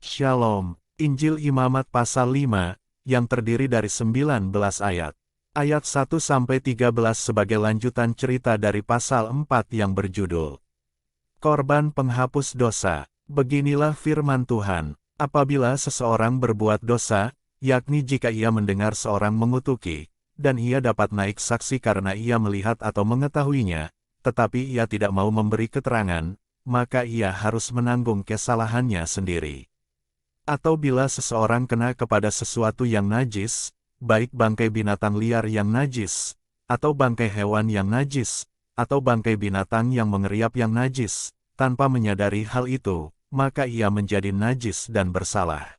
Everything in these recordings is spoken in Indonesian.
Shalom, Injil Imamat pasal 5, yang terdiri dari 19 ayat. Ayat 1-13 sebagai lanjutan cerita dari pasal 4 yang berjudul Korban Penghapus Dosa. Beginilah firman Tuhan, apabila seseorang berbuat dosa, yakni jika ia mendengar seorang mengutuki, dan ia dapat naik saksi karena ia melihat atau mengetahuinya, tetapi ia tidak mau memberi keterangan, maka ia harus menanggung kesalahannya sendiri. Atau bila seseorang kena kepada sesuatu yang najis, baik bangkai binatang liar yang najis, atau bangkai hewan yang najis, atau bangkai binatang yang mengeriap yang najis, tanpa menyadari hal itu, maka ia menjadi najis dan bersalah.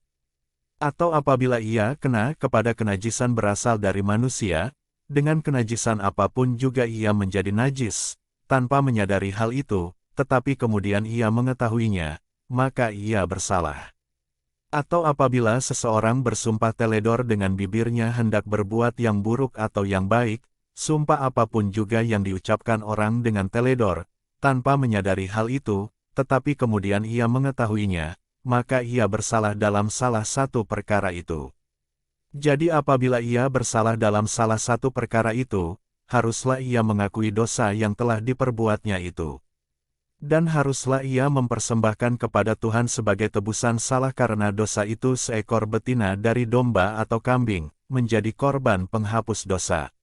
Atau apabila ia kena kepada kenajisan berasal dari manusia, dengan kenajisan apapun juga ia menjadi najis, tanpa menyadari hal itu, tetapi kemudian ia mengetahuinya, maka ia bersalah. Atau apabila seseorang bersumpah teledor dengan bibirnya hendak berbuat yang buruk atau yang baik, sumpah apapun juga yang diucapkan orang dengan teledor, tanpa menyadari hal itu, tetapi kemudian ia mengetahuinya, maka ia bersalah dalam salah satu perkara itu. Jadi apabila ia bersalah dalam salah satu perkara itu, haruslah ia mengakui dosa yang telah diperbuatnya itu. Dan haruslah ia mempersembahkan kepada Tuhan sebagai tebusan salah karena dosa itu seekor betina dari domba atau kambing, menjadi korban penghapus dosa.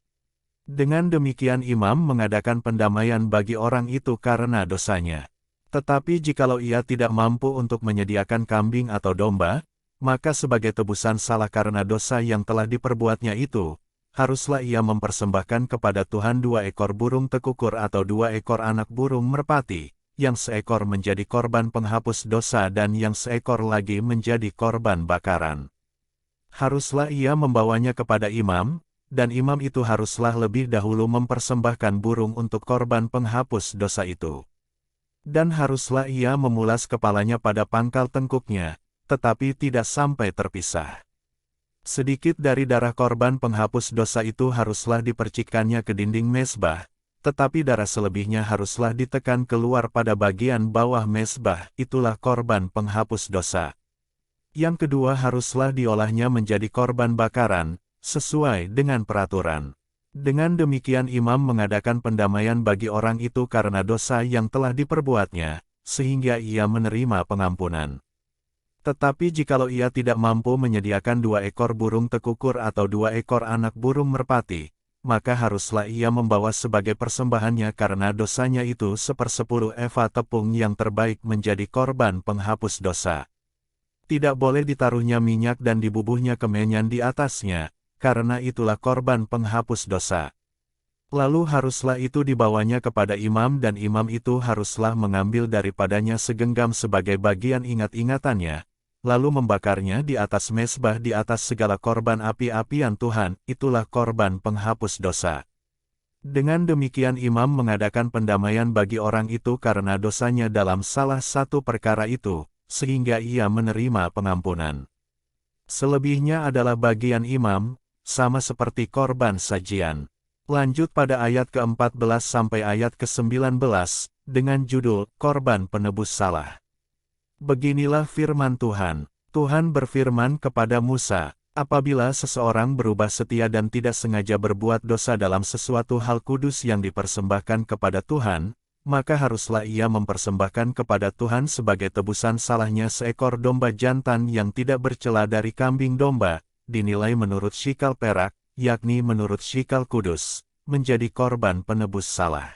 Dengan demikian imam mengadakan pendamaian bagi orang itu karena dosanya. Tetapi jikalau ia tidak mampu untuk menyediakan kambing atau domba, maka sebagai tebusan salah karena dosa yang telah diperbuatnya itu, haruslah ia mempersembahkan kepada Tuhan 2 ekor burung tekukur atau 2 ekor anak burung merpati, yang seekor menjadi korban penghapus dosa dan yang seekor lagi menjadi korban bakaran. Haruslah ia membawanya kepada imam, dan imam itu haruslah lebih dahulu mempersembahkan burung untuk korban penghapus dosa itu. Dan haruslah ia memulas kepalanya pada pangkal tengkuknya, tetapi tidak sampai terpisah. Sedikit dari darah korban penghapus dosa itu haruslah dipercikkannya ke dinding mezbah, tetapi darah selebihnya haruslah ditekan keluar pada bagian bawah mezbah, itulah korban penghapus dosa. Yang kedua haruslah diolahnya menjadi korban bakaran, sesuai dengan peraturan. Dengan demikian imam mengadakan pendamaian bagi orang itu karena dosa yang telah diperbuatnya, sehingga ia menerima pengampunan. Tetapi jikalau ia tidak mampu menyediakan 2 ekor burung tekukur atau 2 ekor anak burung merpati, maka haruslah ia membawa sebagai persembahannya karena dosanya itu 1/10 eva tepung yang terbaik menjadi korban penghapus dosa. Tidak boleh ditaruhnya minyak dan dibubuhnya kemenyan di atasnya, karena itulah korban penghapus dosa. Lalu haruslah itu dibawanya kepada imam dan imam itu haruslah mengambil daripadanya segenggam sebagai bagian ingat-ingatannya, lalu membakarnya di atas mezbah di atas segala korban api-apian Tuhan, itulah korban penghapus dosa. Dengan demikian imam mengadakan pendamaian bagi orang itu karena dosanya dalam salah satu perkara itu, sehingga ia menerima pengampunan. Selebihnya adalah bagian imam, sama seperti korban sajian. Lanjut pada ayat ke-14 sampai ayat ke-19, dengan judul, Korban Penebus Salah. Beginilah firman Tuhan. Tuhan berfirman kepada Musa, apabila seseorang berubah setia dan tidak sengaja berbuat dosa dalam sesuatu hal kudus yang dipersembahkan kepada Tuhan, maka haruslah ia mempersembahkan kepada Tuhan sebagai tebusan salahnya seekor domba jantan yang tidak bercela dari kambing domba, dinilai menurut shikal perak, yakni menurut shikal kudus, menjadi korban penebus salah.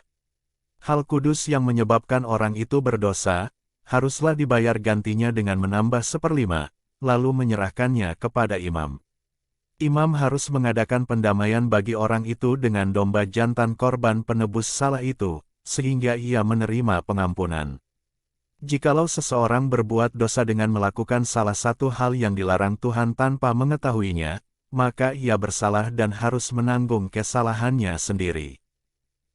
Hal kudus yang menyebabkan orang itu berdosa, haruslah dibayar gantinya dengan menambah 1/5, lalu menyerahkannya kepada imam. Imam harus mengadakan pendamaian bagi orang itu dengan domba jantan korban penebus salah itu, sehingga ia menerima pengampunan. Jikalau seseorang berbuat dosa dengan melakukan salah satu hal yang dilarang Tuhan tanpa mengetahuinya, maka ia bersalah dan harus menanggung kesalahannya sendiri.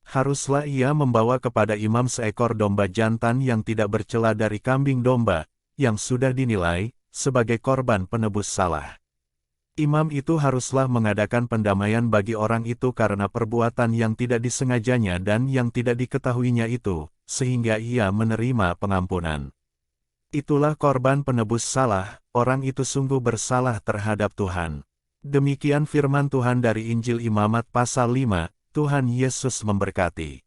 Haruslah ia membawa kepada imam seekor domba jantan yang tidak bercela dari kambing domba, yang sudah dinilai sebagai korban penebus salah. Imam itu haruslah mengadakan pendamaian bagi orang itu karena perbuatan yang tidak disengajanya dan yang tidak diketahuinya itu, sehingga ia menerima pengampunan. Itulah korban penebus salah, orang itu sungguh bersalah terhadap Tuhan. Demikian firman Tuhan dari Injil Imamat pasal 5, Tuhan Yesus memberkati.